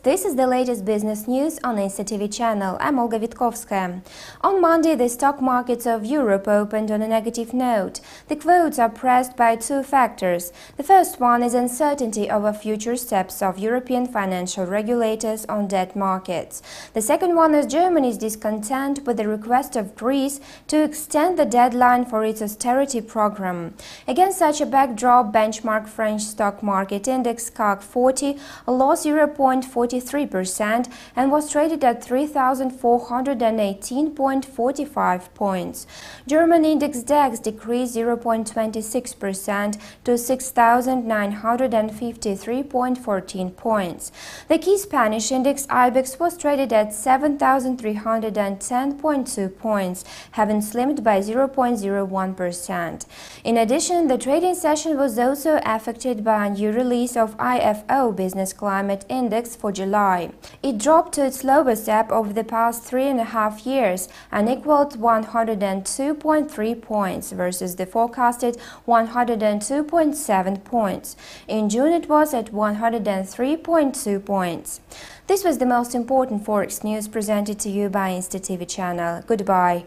This is the latest business news on Insta TV channel. I'm Olga Vitkovskaya. On Monday, the stock markets of Europe opened on a negative note. The quotes are pressed by two factors. The first one is uncertainty over future steps of European financial regulators on debt markets. The second one is Germany's discontent with the request of Greece to extend the deadline for its austerity program. Against such a backdrop, benchmark French stock market index CAC 40 lost 0.43% and was traded at 3,418.45 points. German index DAX decreased 0.26% to 6,953.14 points. The key Spanish index IBEX was traded at 7,310.2 points, having slimmed by 0.01%. In addition, the trading session was also affected by a new release of IFO Business Climate Index for July. It dropped to its lowest ebb over the past 3.5 years and equaled 102.3 points versus the forecasted 102.7 points. In June, it was at 103.2 points. This was the most important Forex news presented to you by Insta TV channel. Goodbye.